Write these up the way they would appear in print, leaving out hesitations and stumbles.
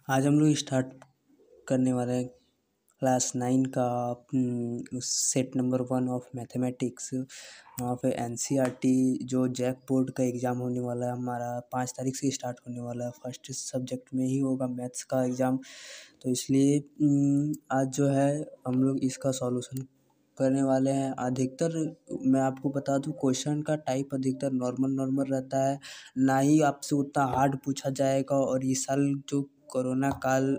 आज हम लोग स्टार्ट करने वाले हैं क्लास 9 का सेट नंबर 1 ऑफ मैथमेटिक्स। वहाँ पे एनसीईआरटी जो जैक बोर्ड का एग्ज़ाम होने वाला है हमारा 5 तारीख से स्टार्ट होने वाला है। फर्स्ट सब्जेक्ट में ही होगा मैथ्स का एग्ज़ाम, तो इसलिए आज जो है हम लोग इसका सॉल्यूशन करने वाले हैं। अधिकतर मैं आपको बता दूं, क्वेश्चन का टाइप अधिकतर नॉर्मल रहता है, ना ही आपसे उतना हार्ड पूछा जाएगा। और इस साल जो कोरोना काल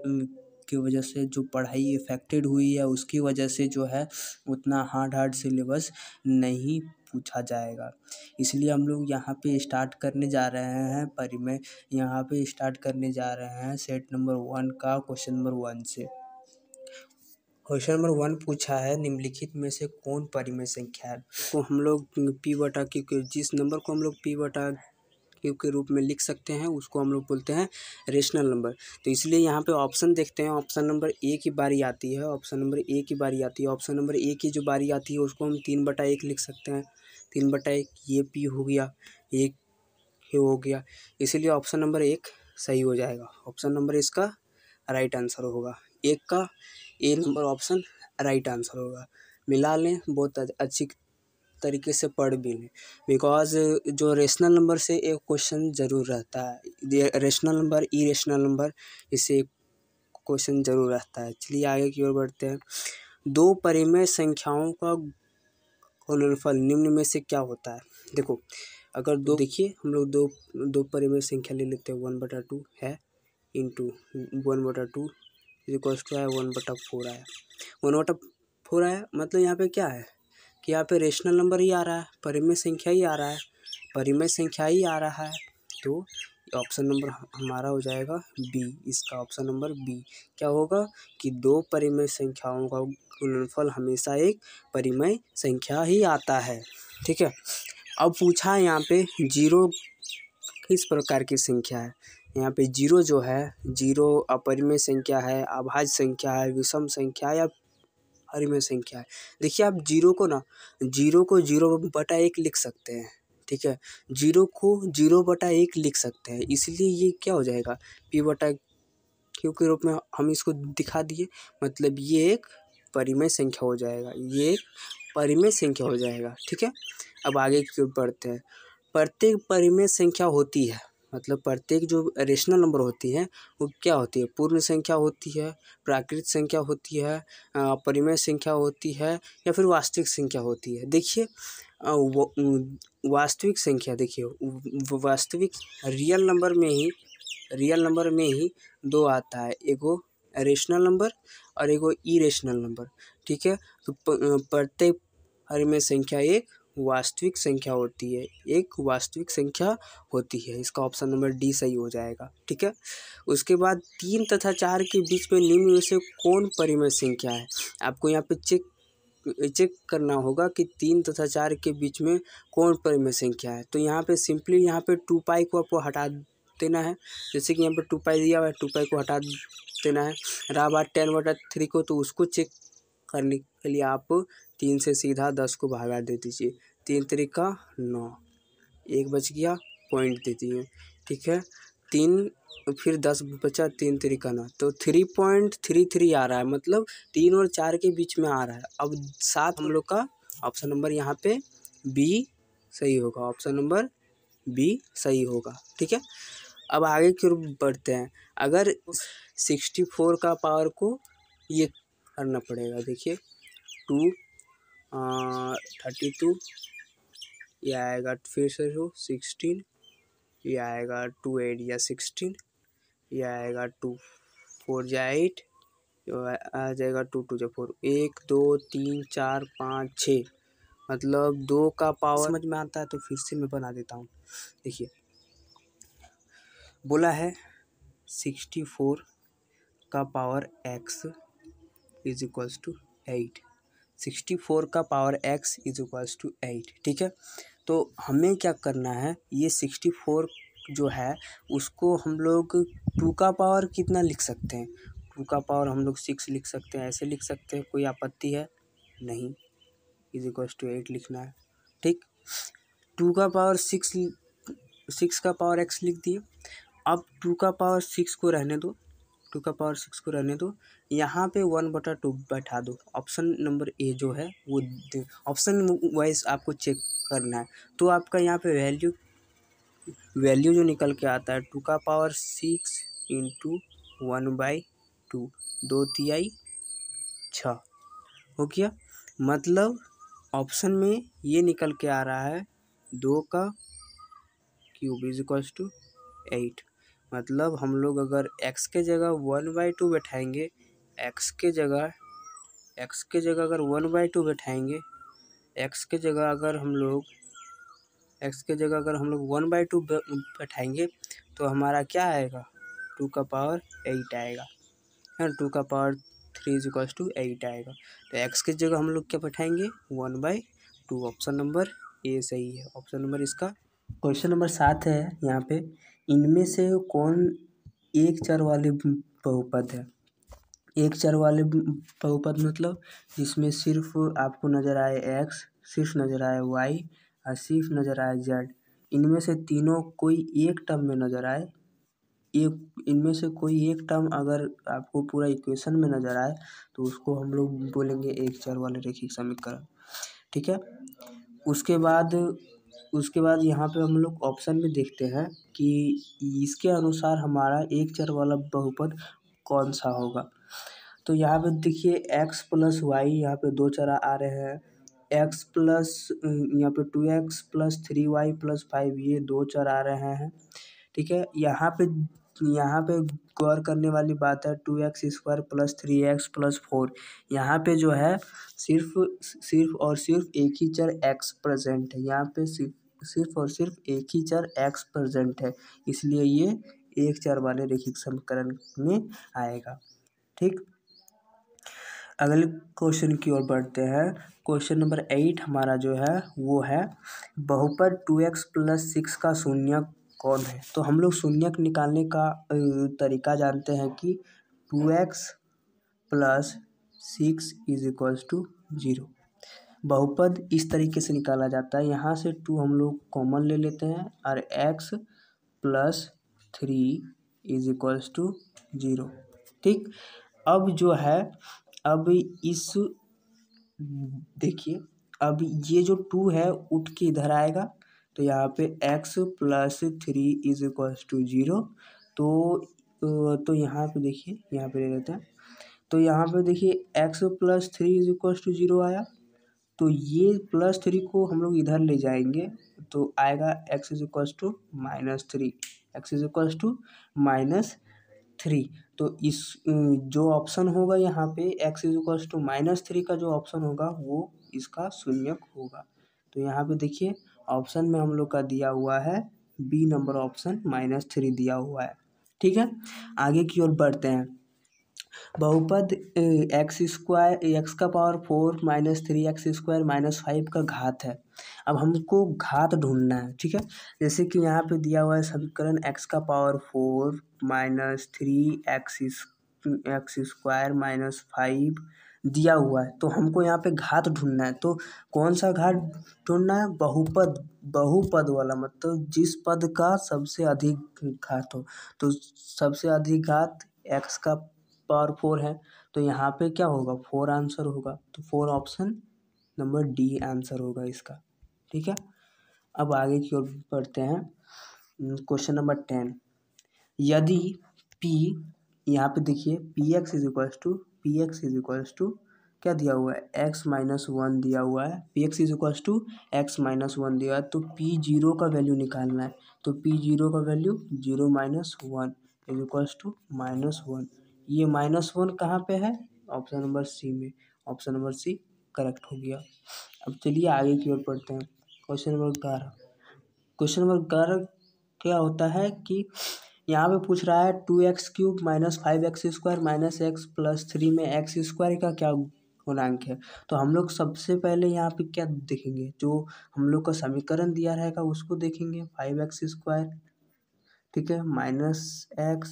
की वजह से जो पढ़ाई इफ़ेक्टेड हुई है, उसकी वजह से जो है उतना हार्ड सिलेबस नहीं पूछा जाएगा। इसलिए हम लोग यहाँ पे स्टार्ट करने जा रहे हैं परिमेय यहाँ पे स्टार्ट करने जा रहे हैं सेट नंबर 1 का क्वेश्चन नंबर 1 से। क्वेश्चन नंबर 1 पूछा है, निम्नलिखित में से कौन परिमेय संख्या है। तो हम लोग पी बटा क्यू के जिस नंबर को हम लोग पी बटा क्यू के रूप में लिख सकते हैं उसको हम लोग बोलते हैं रेशनल नंबर। तो इसलिए यहाँ पे ऑप्शन देखते हैं। ऑप्शन नंबर ए की बारी आती है, ऑप्शन नंबर ए की बारी आती है। ऑप्शन नंबर ए की जो बारी आती है उसको हम 3/1 लिख सकते हैं। 3/1 ये पी हो गया, एक हो गया, इसीलिए ऑप्शन नंबर 1 सही हो जाएगा। ऑप्शन नंबर इसका राइट आंसर होगा। एक का ए नंबर ऑप्शन राइट आंसर होगा। मिला लें, बहुत अच्छी तरीके से पढ़ भी लें, बिकॉज जो रेशनल नंबर से एक क्वेश्चन ज़रूर रहता है। रेशनल नंबर, इरेशनल नंबर, इससे एक क्वेश्चन ज़रूर रहता है। चलिए आगे की ओर बढ़ते हैं। दो परिमेय संख्याओं का गुणनफल निम्न में से क्या होता है। देखो, अगर दो, देखिए हम लोग दो परिमेय संख्या ले लेते हैं। 1/2 है इंटू 1/2 इक्वल्स टू है 1/4 आया। 1/4 आया, मतलब यहाँ पे क्या है कि यहाँ पे रेशनल नंबर ही आ रहा है, परिमेय संख्या ही आ रहा है, परिमेय संख्या ही आ रहा है। तो ऑप्शन नंबर हमारा हो जाएगा बी। इसका ऑप्शन नंबर बी क्या होगा कि दो परिमेय संख्याओं का गुणनफल हमेशा एक परिमेय संख्या ही आता है। ठीक है। अब पूछा है यहाँ पे जीरो किस प्रकार की संख्या है। यहाँ पे जीरो जो है, जीरो अपरिमेय संख्या है, अभाज्य संख्या है, विषम संख्या या परिमेय संख्या है। देखिए, आप जीरो को 0/1 लिख सकते हैं। ठीक है, जीरो को 0/1 लिख सकते हैं, इसलिए ये क्या हो जाएगा पी बटा क्यू के रूप में हम इसको दिखा दिए, मतलब ये एक परिमेय संख्या हो जाएगा, ये एक परिमेय संख्या हो जाएगा। ठीक है, अब आगे की ओर बढ़ते हैं। प्रत्येक परिमेय संख्या होती है, मतलब प्रत्येक जो रेशनल नंबर होती है वो क्या होती है, पूर्ण संख्या होती है, प्राकृत संख्या होती है, परिमेय संख्या होती है या फिर वास्तविक संख्या होती है। देखिए, वास्तविक संख्या, देखिए वास्तविक रियल नंबर में ही दो आता है, एगो रेशनल नंबर और एगो इरेशनल नंबर। ठीक है, तो प्रत्येक परिमेय संख्या एक वास्तविक संख्या होती है, एक वास्तविक संख्या होती है। इसका ऑप्शन नंबर डी सही हो जाएगा। ठीक है, उसके बाद 3 तथा 4 के बीच में निम्न में से कौन परिमेय संख्या है। आपको यहाँ पे चेक करना होगा कि 3 तथा 4 के बीच में कौन परिमेय संख्या है। तो यहाँ पे सिंपली यहाँ पे 2π को आपको हटा देना है। जैसे कि यहाँ पे 2π दिया हुआ है, 2π को हटा देना है। रहा बात 10/3 को, तो उसको चेक करने के लिए आप 3 से सीधा 10 को भागा दे दीजिए। 3 3 9, 1 बच गया, पॉइंट दे दिए। ठीक है, 3 फिर 10 बचा, 3 3 9, तो 3.33 आ रहा है, मतलब 3 और 4 के बीच में आ रहा है। अब 7 हम लोग का ऑप्शन नंबर यहाँ पे बी सही होगा, ऑप्शन नंबर बी सही होगा। ठीक है, अब आगे की ओर बढ़ते हैं। अगर 64 का पावर को ये करना पड़ेगा, देखिए 32, ये आएगा फिर से 16, ये आएगा 2 8 या 16, ये आएगा 2 4 या 8, आ जाएगा 2 2 4, 1 2 3 4 5 6, मतलब 2 का पावर समझ में आता है तो फिर से मैं बना देता हूँ। देखिए, बोला है 64 का power x is equals to 8। 64 का power x is equals to 8। ठीक है, तो हमें क्या करना है, ये 64 जो है उसको हम लोग 2 का पावर कितना लिख सकते हैं। 2 का पावर हम लोग 6 लिख सकते हैं, ऐसे लिख सकते हैं, कोई आपत्ति है नहीं। इज इक्वल्स टू 8 लिखना है। ठीक, 2 का पावर 6 का पावर x लिख दिए। अब 2 का पावर 6 को रहने दो, टू का पावर 6 को रहने दो, यहाँ पे 1/2 बैठा दो। ऑप्शन नंबर ए जो है वो ऑप्शन वाइज आपको चेक करना है। तो आपका यहाँ पे वैल्यू जो निकल के आता है 2 का पावर 6 इंटू 1/2, 2 तिहाई 6 हो गया। मतलब ऑप्शन में ये निकल के आ रहा है 2 का क्यूब इज इक्वल्स टू 8। मतलब हम लोग अगर x के जगह 1/2 बैठाएंगे, x के जगह अगर 1/2 बैठाएंगे, x के जगह अगर हम लोग 1/2 बैठाएंगे तो हमारा क्या आएगा 2 का पावर 8 आएगा, है 2 का पावर 3 इज इक्वल्स टू 8 आएगा। तो x की जगह हम लोग क्या बैठाएंगे 1/2। ऑप्शन नंबर ए सही है। ऑप्शन नंबर इसका क्वेश्चन नंबर 7 है यहाँ पे, इनमें से कौन एक चर वाले बहुपद है। एक चर वाले बहुपद मतलब जिसमें सिर्फ आपको नज़र आए x, सिर्फ नज़र आए y और सिर्फ नज़र आए z। इनमें से तीनों कोई एक टर्म में नज़र आए, इनमें से कोई एक टर्म अगर आपको पूरा इक्वेशन में नज़र आए तो उसको हम लोग बोलेंगे एक चर वाले रैखिक समीकरण। ठीक है। उसके बाद यहाँ पे हम लोग ऑप्शन में देखते हैं कि इसके अनुसार हमारा एक चर वाला बहुपद कौन सा होगा। तो यहाँ पे देखिए x प्लस वाई, यहाँ पे दो चर आ रहे हैं, x प्लस यहाँ पे 2x प्लस 3y प्लस 5 ये दो चर आ रहे हैं। ठीक है। यहाँ पे गौर करने वाली बात है 2x² प्लस 3x प्लस 4, यहाँ पे जो है सिर्फ और सिर्फ एक ही चर x प्रेजेंट है। यहाँ पे सिर्फ और सिर्फ एक ही चर x प्रेजेंट है, इसलिए ये एक चर वाले रैखिक समीकरण में आएगा। ठीक। अगले क्वेश्चन की ओर बढ़ते हैं। क्वेश्चन नंबर 8 हमारा जो है वो है बहुपद 2x प्लस 6 का शून्यक कौन है। तो हम लोग शून्यक निकालने का तरीका जानते हैं कि 2x plus 6 is equals to 0। बहुपद इस तरीके से निकाला जाता है, यहाँ से 2 हम लोग कॉमन ले लेते हैं और x plus 3 is equals to 0। ठीक। अब जो है अब इस देखिए अब ये जो 2 है उठ के इधर आएगा, तो यहाँ पे x plus 3 is equals to 0। तो यहाँ पे देखिए, यहाँ पे ले लेते हैं, तो यहाँ पे देखिए x plus 3 is equals to 0 आया। तो ये प्लस 3 को हम लोग इधर ले जाएंगे तो आएगा x is equals to -3, x is equals to -3। तो इस जो ऑप्शन होगा यहाँ पे x इज इक्वल्स टू -3 का जो ऑप्शन होगा वो इसका शून्यक होगा। तो यहाँ पे देखिए ऑप्शन में हम लोग का दिया हुआ है बी नंबर ऑप्शन -3 दिया हुआ है। ठीक है। आगे की ओर बढ़ते हैं। बहुपद x का पावर 4 -3x² -5 का घात है। अब हमको घात ढूंढना है। ठीक है। जैसे कि यहाँ पे दिया हुआ है समीकरण x का पावर 4 -3x² -5 दिया हुआ है, तो हमको यहाँ पे घात ढूंढना है। तो कौन सा घात ढूंढना है, बहुपद वाला, मतलब जिस पद का सबसे अधिक घात हो। तो सबसे अधिक घात x का पावर 4 है, तो यहाँ पे क्या होगा 4 आंसर होगा। तो 4 ऑप्शन नंबर डी आंसर होगा इसका। ठीक है। अब आगे की ओर बढ़ते हैं। क्वेश्चन नंबर 10, यदि p, यहाँ पे देखिए px इज इक्वल्स टू क्या दिया हुआ है x-1 दिया हुआ है, px is equals to x-1 दिया है। तो p0 का वैल्यू निकालना है। तो p0 का वैल्यू 0 - 1 इज इक्वल्स टू -1। ये -1 कहाँ पे है, ऑप्शन नंबर सी में। ऑप्शन नंबर सी करेक्ट हो गया। अब चलिए आगे की ओर पढ़ते हैं। क्वेश्चन नंबर 11 क्या होता है कि यहाँ पे पूछ रहा है 2x³ -5x² -x प्लस 3 में x² का क्या गुणांक है। तो हम लोग सबसे पहले यहाँ पे क्या देखेंगे, जो हम लोग का समीकरण दिया रहेगा उसको देखेंगे 5x²। ठीक है। -x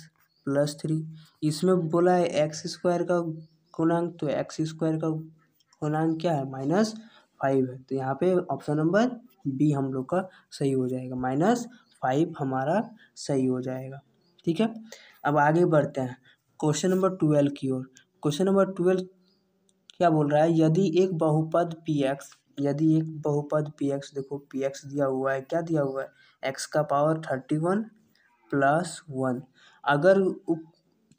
प्लस 3, इसमें बोला है x² का गुणांक, तो x² का गुणांक क्या है -5 है। तो यहाँ पे ऑप्शन नंबर बी हम लोग का सही हो जाएगा, -5 हमारा सही हो जाएगा। ठीक है। अब आगे बढ़ते हैं। क्वेश्चन नंबर 12 की ओर। क्वेश्चन नंबर 12 क्या बोल रहा है, यदि एक बहुपद पी एक्स, देखो पी एक्स दिया हुआ है, क्या दिया हुआ है, एक्स का पावर 31 प्लस 1, अगर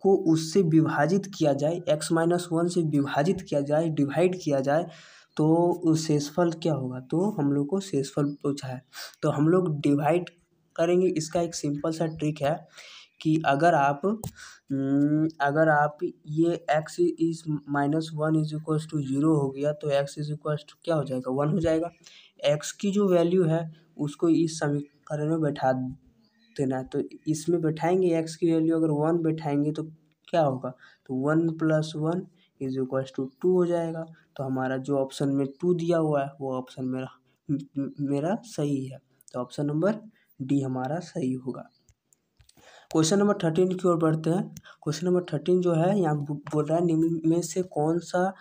को उससे विभाजित किया जाए, x-1 से विभाजित किया जाए, डिवाइड किया जाए, तो शेषफल क्या होगा, तो हम लोग को शेषफल पूछा है। तो हम लोग डिवाइड करेंगे। इसका एक सिंपल सा ट्रिक है कि अगर आप ये x is -1 is equals to 0 हो गया, तो x इज इक्वल्स टू क्या हो जाएगा, 1 हो जाएगा। x की जो वैल्यू है उसको इस समीकरण में बैठा देना है। तो इसमें बैठाएंगे, x की वैल्यू अगर 1 बैठाएंगे तो क्या होगा, तो 1 + 1 इज इक्वल्स टू 2 हो जाएगा। तो हमारा जो ऑप्शन में 2 दिया हुआ है वो ऑप्शन मेरा सही है। तो ऑप्शन नंबर डी हमारा सही होगा। क्वेश्चन नंबर 13 की ओर बढ़ते हैं। क्वेश्चन नंबर 13 जो है यहाँ बोल रहा है, निम्न में से कौन सा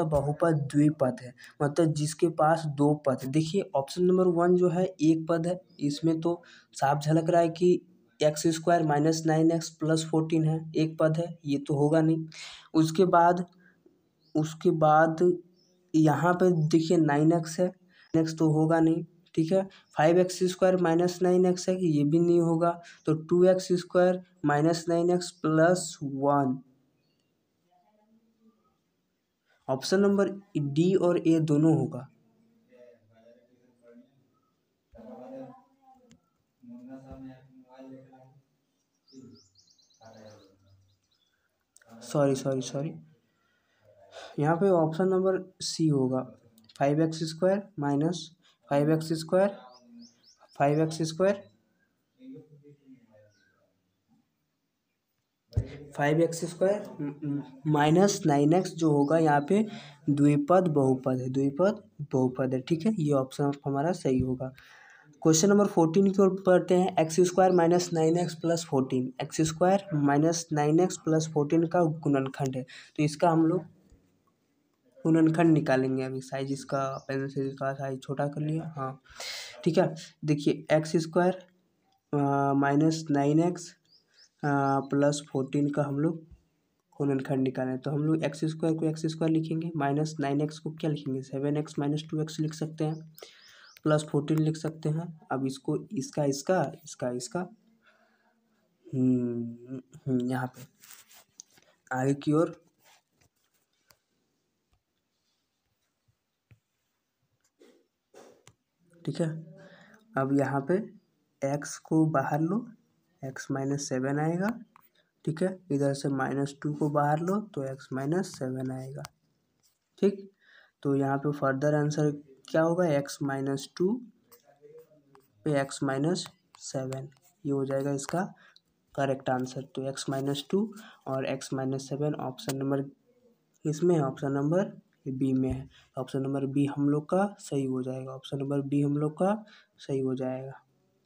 बहुपद द्विपद है, मतलब जिसके पास दो पद है। देखिए ऑप्शन नंबर 1 जो है एक पद है, इसमें तो साफ झलक रहा है कि x² - 9x + 14 है, एक पद है, ये तो होगा नहीं। उसके बाद यहाँ पे देखिए 9x है, x तो होगा नहीं, ठीक है। 5x² - 9x है, ये भी नहीं होगा। तो 2x² - 9x + 1, option number D और ए दोनों होगा। सॉरी, यहाँ पे ऑप्शन नंबर सी होगा, 5x² - 5x² 5x² 5x² - 9x जो होगा यहाँ पे द्विपद बहुपद है, ठीक है। ये ऑप्शन हमारा सही होगा। क्वेश्चन नंबर 14 की ओर बढ़ते हैं। x² - 9x + 14, x² - 9x + 14 का गुणनखंड है। तो इसका हम लोग गुणनखंड निकालेंगे। अभी साइज इसका पेंसिल का साइज छोटा कर लिया, हाँ ठीक है। देखिए x² - 9x + 14 का हम लोग गुणनखंड निकालें, तो हम लोग x² को x² लिखेंगे, -9x को क्या लिखेंगे, 7x - 2x लिख सकते हैं, + 14 लिख सकते हैं। अब इसको इसका यहाँ पे आगे की ओर, ठीक है। अब यहाँ पे x को बाहर लो, x - 7 आएगा, ठीक है। इधर से -2 को बाहर लो तो x - 7 आएगा, ठीक। तो यहाँ पे फर्दर आंसर क्या होगा, x - 2 पे x - 7, ये हो जाएगा इसका करेक्ट आंसर। तो x - 2 और x - 7 ऑप्शन नंबर इसमें है, ऑप्शन नंबर बी में है। ऑप्शन नंबर बी हम लोग का सही हो जाएगा, ऑप्शन नंबर बी हम लोग का सही हो जाएगा,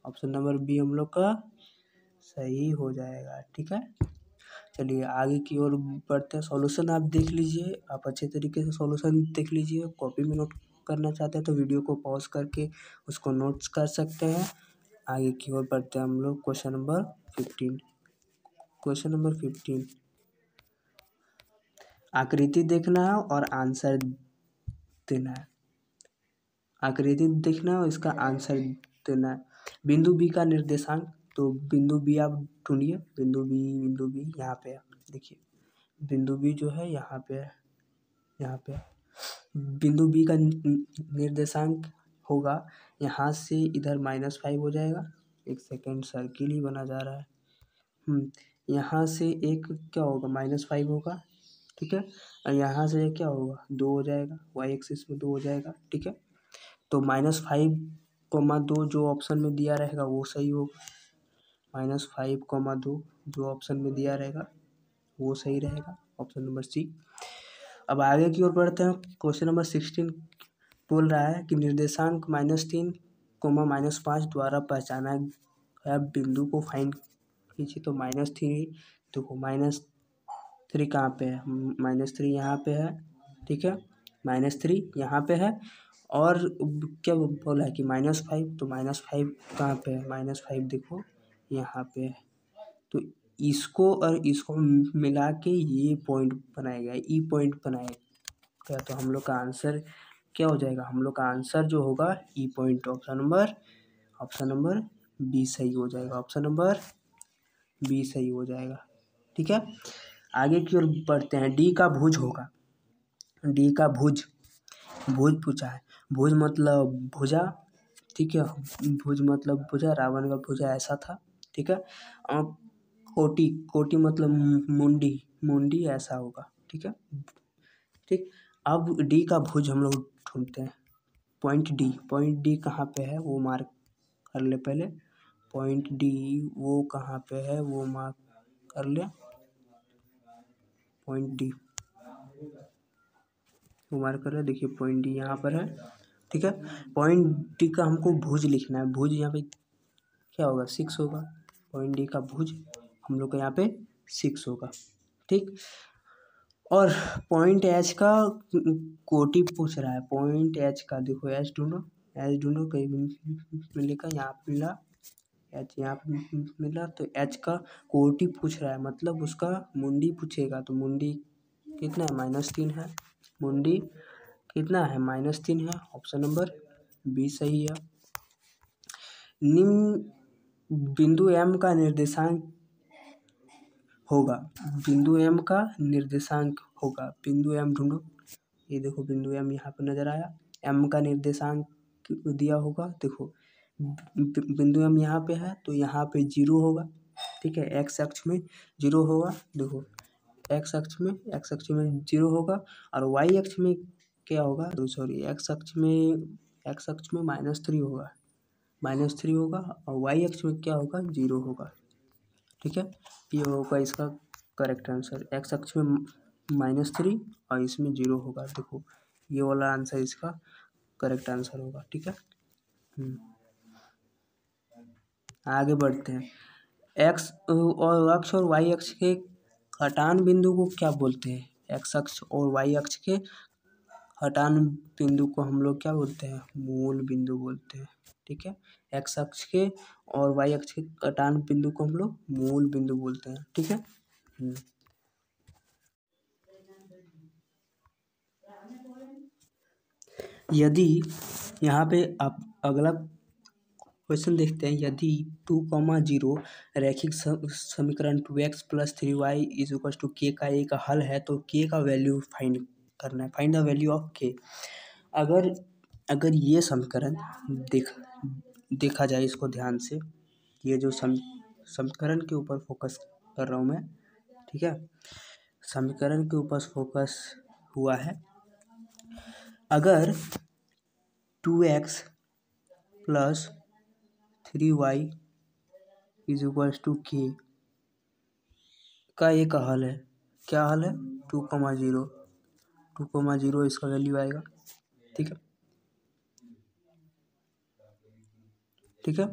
ऑप्शन नंबर बी हम लोग का सही हो जाएगा, ठीक है। चलिए आगे की ओर बढ़ते हैं। सॉल्यूशन आप देख लीजिए, आप अच्छे तरीके से सॉल्यूशन देख लीजिए। कॉपी में नोट करना चाहते हैं तो वीडियो को पॉज करके उसको नोट्स कर सकते हैं। आगे की ओर बढ़ते हैं हम लोग। क्वेश्चन नंबर 15 आकृति देखना है और आंसर देना है। आकृति देखना है और इसका आंसर देना है। बिंदु बी का निर्देशांक, तो बिंदु बी आप ढूंढिए, बिंदु बी यहाँ पे है, देखिए बिंदु बी जो है यहाँ पे है, यहाँ पे बिंदु बी का निर्देशांक होगा, यहाँ से इधर -5 हो जाएगा। एक सेकेंड, सर्किल ही बना जा रहा है। यहाँ से एक क्या होगा, -5 होगा, ठीक है। और यहाँ से क्या होगा, 2 हो जाएगा, y एक्सिस में 2 हो जाएगा, ठीक है। तो -5,2 जो ऑप्शन में दिया रहेगा वो सही होगा। -5,2 जो ऑप्शन में दिया रहेगा वो सही रहेगा, ऑप्शन नंबर सी। अब आगे की ओर बढ़ते हैं। क्वेश्चन नंबर 16 बोल रहा है कि निर्देशांक -3, -5 द्वारा पहचाना गया बिंदु को फाइंड कीजिए। तो -3 देखो, -3 कहाँ पे है, -3 यहाँ पे है, ठीक है। -3 यहाँ पे है, और क्या बोला है कि -5, तो -5 कहाँ पे है, -5 देखो यहाँ पे है। तो इसको और इसको मिला के ये पॉइंट बनाया गया, ई पॉइंट बनाया गया। तो हम लोग का आंसर क्या हो जाएगा, हम लोग का आंसर जो होगा E point. Option number B सही हो जाएगा, ऑप्शन नंबर बी सही हो जाएगा। ठीक है, आगे की ओर बढ़ते हैं। डी का भुज होगा, डी का भुज, भुज पूछा है। भुज मतलब भुजा, ठीक है, भुज मतलब भुजा, रावण का भुजा ऐसा था। ठीक है, अब कोटि, कोटि मतलब मुंडी, मुंडी ऐसा होगा। ठीक है, ठीक। अब डी का भुज हम लोग ढूंढते हैं। पॉइंट डी कहाँ पे है वो मार्क कर ले पहले। पॉइंट डी वो कहाँ पे है वो मार्क कर ले। पॉइंट डी वो मार्क कर ले, देखिए पॉइंट डी यहाँ पर है। ठीक है, पॉइंट डी का हमको भुज लिखना है। भुज यहाँ पे क्या होगा, 6 होगा। पॉइंट डी का भुज हम लोग का यहाँ पे 6 होगा। ठीक, और पॉइंट एच का कोटि पूछ रहा है। पॉइंट एच का देखो, एच ढूंढो, एच ढूंढो, कहीं भी मिलेगा, यहाँ पे मिला एच, यहाँ पे मिला, तो एच का कोटि पूछ रहा है, मतलब उसका मुंडी पूछेगा। तो मुंडी कितना है, -3 है। मुंडी कितना है, -3 है। ऑप्शन नंबर बी सही है। निम्न बिंदु एम का निर्देशांक होगा, बिंदु एम का निर्देशांक होगा। बिंदु एम ढूंढो, ये देखो बिंदु एम यहाँ पे नजर आया। एम का निर्देशांक दिया होगा, देखो बिंदु एम यहाँ पे है तो यहाँ पे 0 होगा। ठीक है, एक्स अक्ष में 0 होगा, देखो एक्स अक्ष में 0 होगा, और वाई अक्ष में क्या होगा, सॉरी एक्स अक्ष में -3 होगा, -3 होगा, और वाई अक्ष में क्या होगा, 0 होगा। ठीक है, ये होगा इसका करेक्ट आंसर। एक्स अक्ष में -3 और इसमें 0 होगा। देखो ये वाला आंसर इसका करेक्ट आंसर होगा। ठीक है, आगे बढ़ते हैं। एक्स और अक्ष और वाई अक्ष के हटान बिंदु को क्या बोलते हैं। एक्स अक्ष और वाई अक्ष के हटान बिंदु को हम लोग क्या बोलते हैं, मूल बिंदु बोलते हैं। ठीक है, एक्स अक्ष के और वाई अक्ष के हटान बिंदु को हम लोग मूल बिंदु बोलते हैं। ठीक है, यदि यहाँ पे आप अगला क्वेश्चन देखते हैं। यदि 2,0 रैखिक समीकरण 2x + 3y = k का एक हल है तो k का वैल्यू फाइंड करना है। Find the value of k। अगर ये समीकरण देखा जाए इसको ध्यान से, ये जो समीकरण के ऊपर फोकस कर रहा हूँ मैं। ठीक है, समीकरण के ऊपर फोकस हुआ है। अगर 2x + 3y = k का एक हल है। क्या हल है, 2,0 इसका वैल्यू आएगा। ठीक है, ठीक है,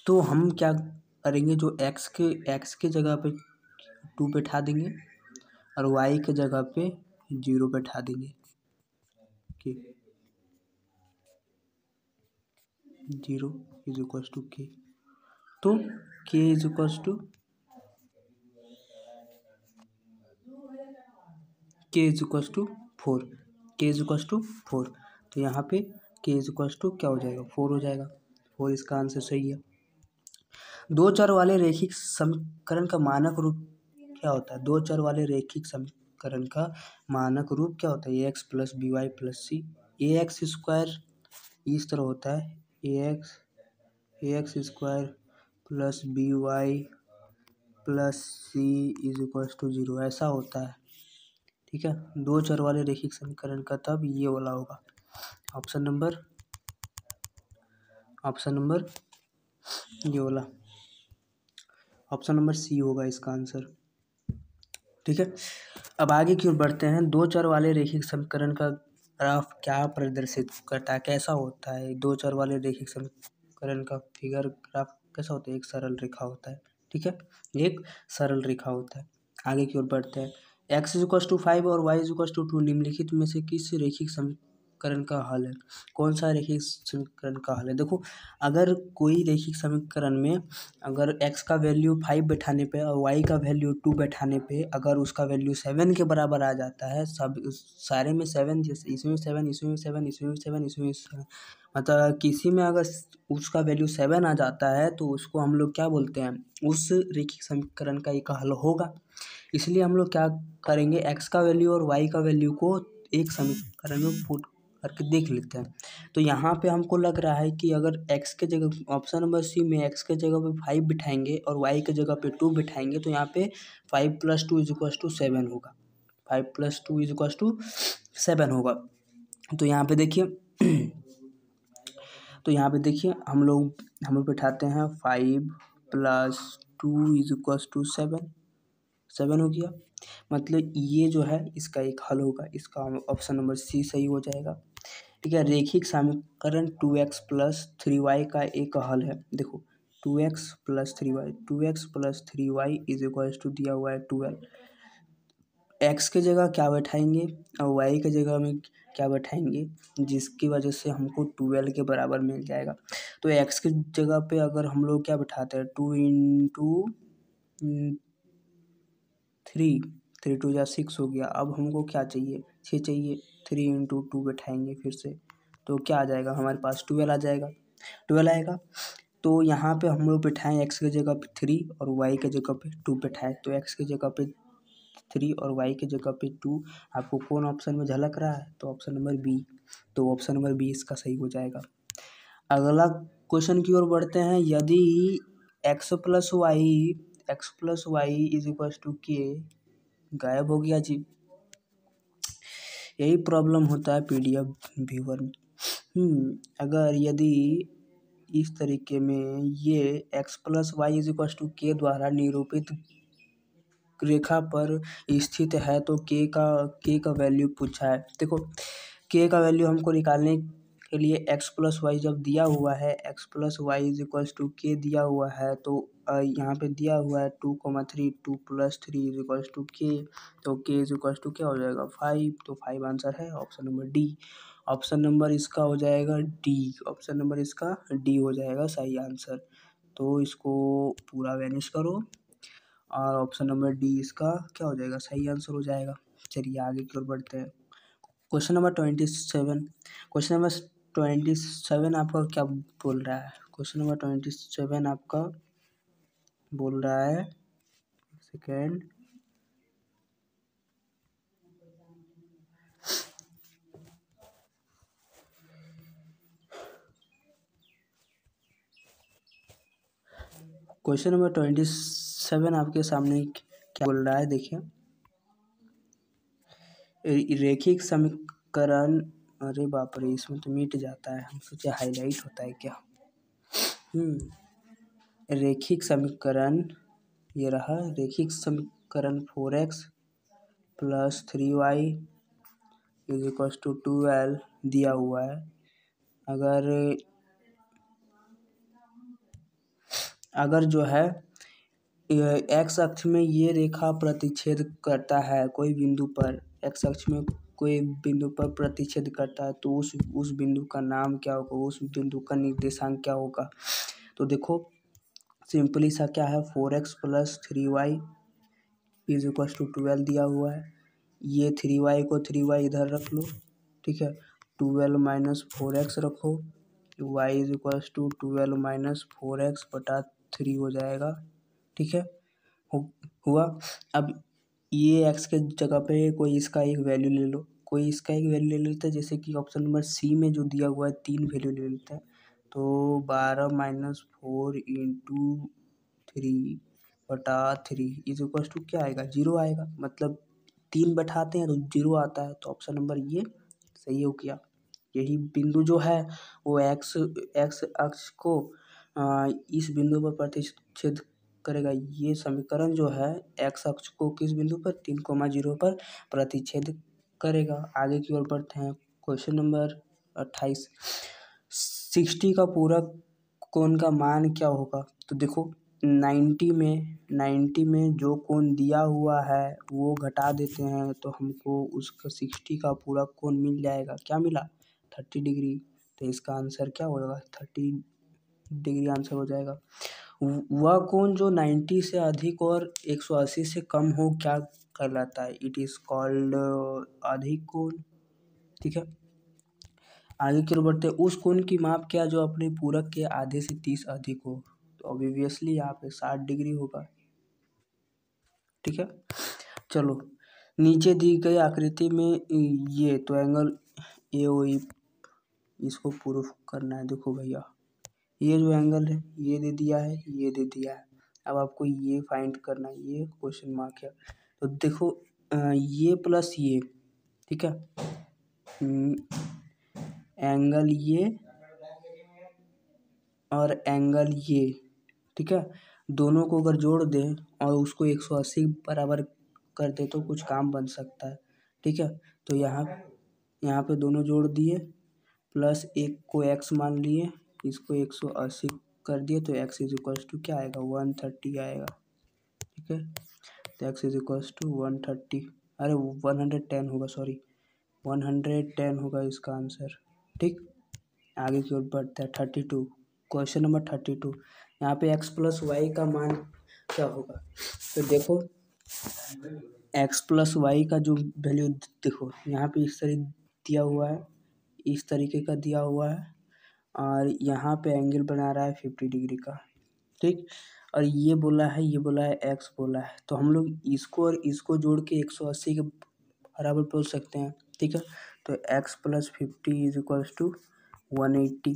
तो हम क्या करेंगे, जो x के जगह पे 2 बैठा देंगे और y के जगह पे 0 बैठा देंगे। कि 0 = k, तो k = 4, k = 4, तो यहाँ पे k = क्या हो जाएगा, 4 हो जाएगा। 4 इसका आंसर सही है। दो चर वाले रैखिक समीकरण का मानक रूप क्या होता है। दो चर वाले रैखिक समीकरण का मानक रूप क्या होता है, ax + by + c। ax² इस तरह होता है, ax² + by + c = 0, ऐसा होता है। ठीक है, दो चर वाले रैखिक समीकरण का तब ये वाला होगा। ऑप्शन नंबर ये वाला, ऑप्शन नंबर सी होगा इसका आंसर। ठीक है, अब आगे की ओर बढ़ते हैं। दो चर वाले रैखिक समीकरण का ग्राफ क्या प्रदर्शित करता है, कैसा होता है। दो चर वाले रैखिक समीकरण का फिगर ग्राफ कैसा होता है, एक सरल रेखा होता है। ठीक है, एक सरल रेखा होता है। आगे की ओर बढ़ते हैं। x = 5 और y = 2 निम्नलिखित में से किस रैखिक समीकरण का हल है। कौन सा रैखिक समीकरण का हल है? देखो, अगर कोई रैखिक समीकरण में अगर x का वैल्यू 5 बैठाने पे और y का वैल्यू 2 बैठाने पे अगर उसका वैल्यू 7 के बराबर आ जाता है, सब सारे में 7, जैसे इसमें 7, इसमें 7, इसमें 7, इसमें 7, मतलब किसी में अगर उसका वैल्यू 7 आ जाता है तो उसको हम लोग क्या बोलते हैं? उस रैखिक समीकरण का एक हल होगा। इसलिए हम लोग क्या करेंगे, x का वैल्यू और y का वैल्यू को एक समीकरण में पुट करके देख लेते हैं। तो यहाँ पे हमको लग रहा है कि अगर x के जगह, ऑप्शन नंबर सी में x के जगह पे 5 बिठाएंगे और y के जगह पे 2 बिठाएंगे तो यहाँ पे 5 + 2 = 7 होगा। 5 + 2 = 7 होगा। तो यहाँ पे देखिए तो यहाँ पे देखिए हम लोग बिठाते हैं 5 + 2 = 7 हो गया। मतलब ये जो है इसका एक हल होगा, इसका ऑप्शन नंबर सी सही हो जाएगा। ठीक है, रैखिक समीकरण 2x + 3y का एक हल है। देखो 2x + 3y, 2x + 3y = दिया हुआ है 12। x के जगह क्या बैठाएंगे और y के जगह में क्या बैठाएंगे, जिसकी वजह से हमको 12 के बराबर मिल जाएगा। तो x के जगह पे अगर हम लोग क्या बैठाते हैं, 2 × 3, 3 2 = 6 हो गया। अब हमको क्या चाहिए, 6 चाहिए। 3 × 2 बैठाएंगे फिर से, तो क्या आ जाएगा हमारे पास, 12 आ जाएगा, 12 आएगा। तो यहाँ पे हम लोग बैठाएँ x के जगह पे 3 और y के जगह पे 2 बैठाएँ। तो x के जगह पे 3 और y के जगह पे 2, आपको कौन ऑप्शन में झलक रहा है? तो ऑप्शन नंबर बी। तो ऑप्शन नंबर बी इसका सही हो जाएगा। अगला क्वेश्चन की ओर बढ़ते हैं। यदि x + y = k, गायब हो गया जी। यही प्रॉब्लम होता है पीडीएफ व्यूअर में। अगर यदि इस तरीके में ये x + y = k द्वारा निरूपित रेखा पर स्थित है तो k का वैल्यू पूछा है। देखो k का वैल्यू हमको निकालने के लिए x + y जब दिया हुआ है, x + y = k दिया हुआ है, तो यहाँ पे दिया हुआ है 2, 3, 2 + 3 = k, तो k = क्या हो जाएगा, 5। तो 5 आंसर है, option number D. Option number इसका हो जाएगा डी, ऑप्शन नंबर इसका डी हो जाएगा सही आंसर। तो इसको पूरा वैनिश करो और ऑप्शन नंबर डी इसका क्या हो जाएगा, सही आंसर हो जाएगा। चलिए आगे की ओर बढ़ते हैं। क्वेश्चन नंबर 27 आपका क्या बोल रहा है? क्वेश्चन नंबर 27 आपका बोल रहा है, सेकेंड, क्वेश्चन नंबर 27 आपके सामने क्या बोल रहा है, देखिए। रैखिक समीकरण, अरे बाप रे, इसमें तो मिट जाता है, हम सोचे हाईलाइट होता है क्या। रैखिक समीकरण ये रहा, रैखिक समीकरण 4x + 3y = 12 दिया हुआ है। अगर जो है एक्स अक्ष में ये रेखा प्रतिच्छेद करता है कोई बिंदु पर, एक्स अक्ष में कोई बिंदु पर प्रतिच्छेद करता है, तो उस बिंदु का नाम क्या होगा, उस बिंदु का निर्देशांक क्या होगा? तो देखो सिंपली सा क्या है, 4x + 3y = 12 दिया हुआ है। ये 3y को 3y इधर रख लो, ठीक है। 12 - 4x रखो, y = 12 - 4x/3 हो जाएगा, ठीक है। हुआ। अब ये x के जगह पे कोई इसका एक वैल्यू ले लो, कोई इसका एक वैल्यू ले लेते हैं, जैसे कि ऑप्शन नंबर सी में जो दिया हुआ है 3 वैल्यू ले लेते हैं। तो 12 - 4 × 3/3 = क्या आएगा, 0 आएगा। मतलब 3 बैठाते हैं तो 0 आता है, तो ऑप्शन नंबर ये सही हो गया। यही बिंदु जो है वो एक्स अक्ष को इस बिंदु पर प्रतिच्छेद करेगा। ये समीकरण जो है एक्स अक्ष को किस बिंदु पर, 3,0 पर प्रतिच्छेद करेगा। आगे की ओर बढ़ते हैं। क्वेश्चन नंबर 28, 60 का पूरक कोण का मान क्या होगा? तो देखो 90 में जो कोण दिया हुआ है वो घटा देते हैं तो हमको उसका 60 का पूरक कोण मिल जाएगा। क्या मिला? 30 डिग्री। तो इसका आंसर क्या होगा, 30 डिग्री आंसर हो जाएगा। वह कोण जो 90 से अधिक और 180 से कम हो क्या कहलाता है, इट इज़ कॉल्ड अधिक कोण। ठीक है, आगे की ओर बढ़ते हैं। उस कोण की माप क्या जो अपने पूरक के आधे से 30 अधिक हो, तो ऑब्वियसली यहाँ पे 60 डिग्री होगा। ठीक है, चलो नीचे दी गई आकृति में ये तो एंगल ए ओ ई, इसको प्रूफ करना है। देखो भैया, ये जो एंगल है ये दे दिया है, ये दे दिया है, अब आपको ये फाइंड करना है, ये क्वेश्चन मार्क है। तो देखो ये प्लस ये, ठीक है, एंगल ये और एंगल ये, ठीक है, दोनों को अगर जोड़ दें और उसको 180 बराबर कर दे तो कुछ काम बन सकता है। ठीक है, तो यहाँ पे दोनों जोड़ दिए, प्लस एक को x मान लिए, इसको 180 कर दिए, तो x इज इक्वल्स टू क्या आएगा, 130 आएगा। ठीक है, तो x इज इक्वल्स टू 130, अरे 110 होगा, सॉरी 110 होगा इसका आंसर। ठीक, आगे की ओर बढ़ते हैं। 32, क्वेश्चन नंबर 32, यहाँ पे x प्लस वाई का मान क्या होगा। तो देखो x प्लस वाई का जो वैल्यू, देखो यहाँ पे इस तरह दिया हुआ है, इस तरीके का दिया हुआ है, और यहाँ पे एंगल बना रहा है 50 डिग्री का। ठीक, और ये बोला है, ये बोला है x बोला है, तो हम लोग इसको और इसको जोड़ के 180 के बराबर बोल सकते हैं। ठीक है, तो x plus 50 is equals to 180।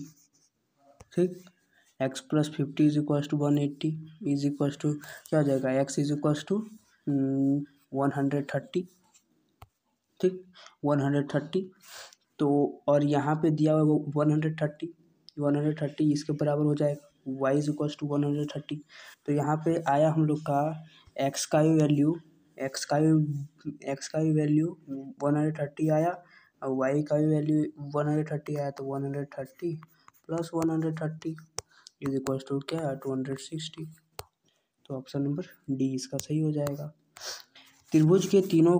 ठीक, x plus 50 is equals to 180 is equals to क्या हो जाएगा, x इज इक्वल्स टू 130। ठीक, 130, तो और यहाँ पे दिया हुआ 130 इसके बराबर हो जाएगा, y इज इक्वल्स टू 130। तो यहाँ पे आया हम लोग का x का भी वैल्यू 130 आया, और y का भी वैल्यू 130 आया, तो 130 प्लस 130 इज इक्वल्स टू क्या है, 260। तो ऑप्शन नंबर डी इसका सही हो जाएगा। त्रिभुज के तीनों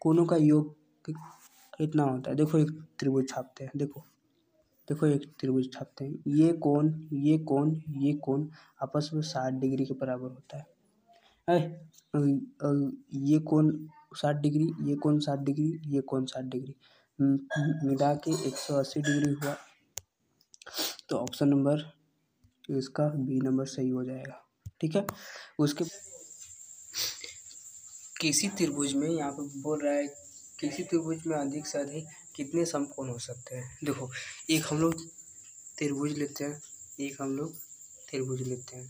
कोनों का योग कितना होता है। देखो एक त्रिभुज छापते हैं, देखो एक त्रिभुज छापते हैं, ये कोण ये कोण ये कोण आपस में 60 डिग्री के बराबर होता है। ये कोण 60 डिग्री, ये कोण 60 डिग्री, ये कोण 60 डिग्री, मिला के 180 डिग्री हुआ। तो ऑप्शन नंबर इसका बी नंबर सही हो जाएगा। ठीक है, उसके किसी त्रिभुज में, यहाँ पर बोल रहा है किसी त्रिभुज में अधिक से अधिक कितने समकोण हो सकते हैं। देखो एक हम लोग त्रिभुज लेते हैं,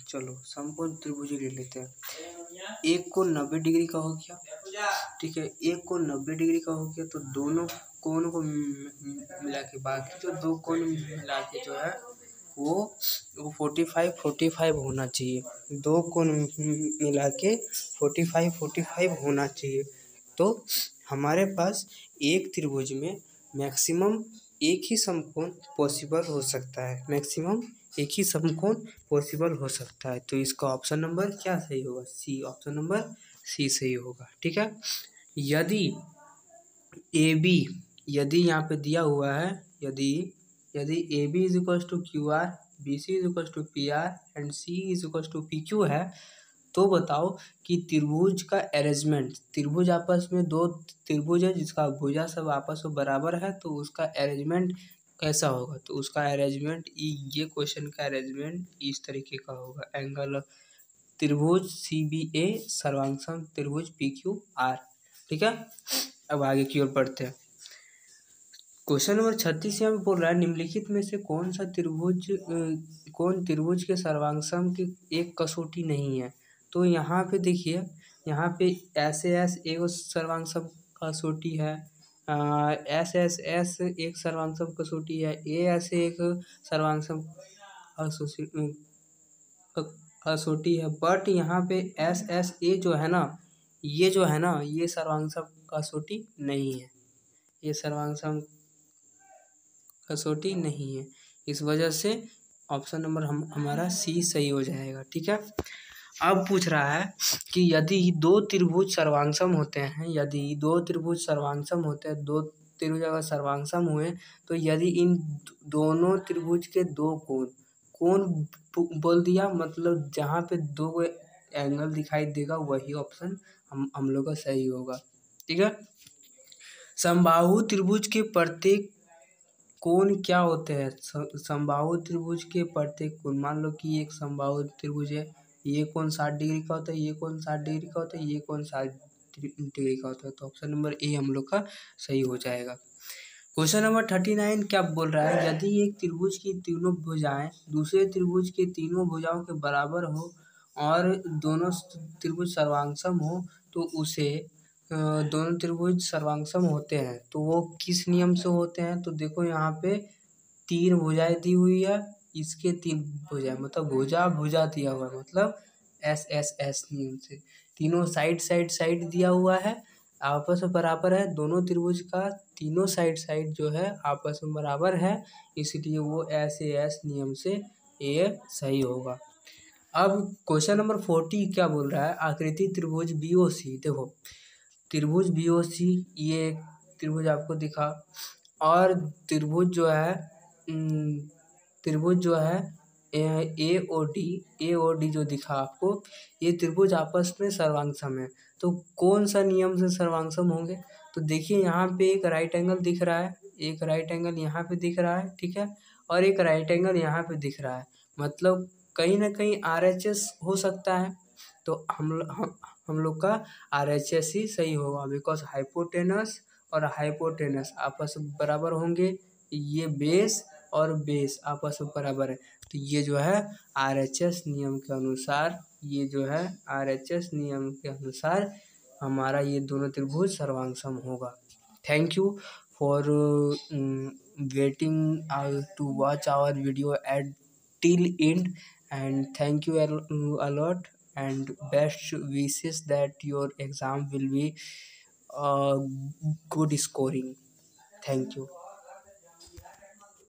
चलो समकोण त्रिभुज ले लेते हैं। एक को 90 डिग्री का हो गया, ठीक है, एक को 90 डिग्री का हो गया, तो दोनों कोण को मिला के, बाकी जो दो कोण मिला के जो है वो 45 होना चाहिए। दो कोण मिला के 45 होना चाहिए। तो हमारे पास एक त्रिभुज में मैक्सिमम एक ही समकोण पॉसिबल हो सकता है, हो सकता है। तो इसका ऑप्शन नंबर क्या सही होगा, सी, ऑप्शन नंबर सी सही होगा। ठीक है, यदि ए बी, यदि यहाँ पे दिया हुआ है, यदि A B is equals to Q R, B C is equals to P R and C is equals to P Q है, तो बताओ कि त्रिभुज का अरेंजमेंट, त्रिभुज आपस में दो त्रिभुज है जिसका भुजा सब आपस में बराबर है, तो उसका अरेंजमेंट कैसा होगा। तो उसका अरेंजमेंट, ये क्वेश्चन का अरेंजमेंट इस तरीके का होगा। एंगल त्रिभुज सी बी ए सर्वांगसम त्रिभुज पी क्यू आर। ठीक है, अब आगे की ओर बढ़ते हैं। क्वेश्चन नंबर 36 यहाँ पे बोल रहा है, निम्नलिखित में से कौन त्रिभुज के सर्वांगसम की एक कसौटी नहीं है। तो यहाँ पे देखिए, यहाँ पे एस एक सर्वांगसम कसौटी है, एस एक सर्वांगसम कसौटी है, ए ऐसे एक सर्वांगसम कसौटी है, बट यहाँ पे एस ए जो है ना, ये सर्वांगसम कसौटी नहीं है, ये सर्वांगसम कसौटी नहीं है। इस वजह से ऑप्शन नंबर हमारा सी सही हो जाएगा। ठीक है, अब पूछ रहा है कि यदि दो त्रिभुज सर्वांगसम होते हैं, दो त्रिभुज अगर सर्वांगसम हुए तो यदि इन दोनों त्रिभुज के दो कोण बोल दिया, मतलब जहाँ पे दो एंगल दिखाई देगा वही ऑप्शन हम लोग का सही होगा। ठीक है। समबाहु त्रिभुज के प्रत्येक कोण क्या होते हैं? समबाहु त्रिभुज के प्रत्येक कोण, मान लो कि एक समबाहु त्रिभुज है, ये कोण 60 डिग्री का होता है, ये कोण 60 डिग्री का होता है, ये कोण 60 डिग्री का होता है, तो ऑप्शन नंबर ए हम लोग का सही हो जाएगा। क्वेश्चन नंबर 39 क्या बोल रहा है? यदि एक त्रिभुज की तीनों भुजाएं दूसरे त्रिभुज के तीनों भुजाओं के बराबर हो और दोनों त्रिभुज सर्वांगसम हो तो उसे दोनों त्रिभुज सर्वांगसम होते हैं तो वो किस नियम से होते हैं? तो देखो यहाँ पे तीन भुजाएं दी हुई है, इसके तीन भुजाएं, मतलब भुजा भुजा दिया हुआ है, मतलब एस एस एस नियम से तीनों साइड साइड साइड दिया हुआ है, आपस में बराबर है, दोनों त्रिभुज का तीनों साइड साइड जो है आपस में बराबर है, इसलिए वो एस एस नियम से ये सही होगा। अब क्वेश्चन नंबर 40 क्या बोल रहा है? आकृति त्रिभुज बी ओ सी, देखो त्रिभुज बी ओ सी, ये एक त्रिभुज आपको दिखा और त्रिभुज जो है त्रिभुज जो है ए ओ डी जो दिखा आपको, ये त्रिभुज आपस में सर्वांगसम है, तो कौन सा नियम से सर्वांगसम होंगे? तो देखिए यहाँ पे एक राइट एंगल दिख रहा है, एक राइट एंगल यहाँ पे दिख रहा है, ठीक है, और एक राइट एंगल यहाँ पे दिख रहा है, मतलब कहीं ना कहीं RHS हो सकता है, तो हम लोग का RHS ही सही होगा, बिकॉज हाइपोटेनस और हाइपोटेनस आपस में बराबर होंगे, ये बेस और बेस आपस में बराबर है, तो ये जो है RHS नियम के अनुसार, ये जो है RHS नियम के अनुसार हमारा ये दोनों त्रिभुज सर्वांगसम होगा। Thank you for waiting to watch our video at till end, and thank you a lot, and best wishes that your exam will be good scoring. Thank you.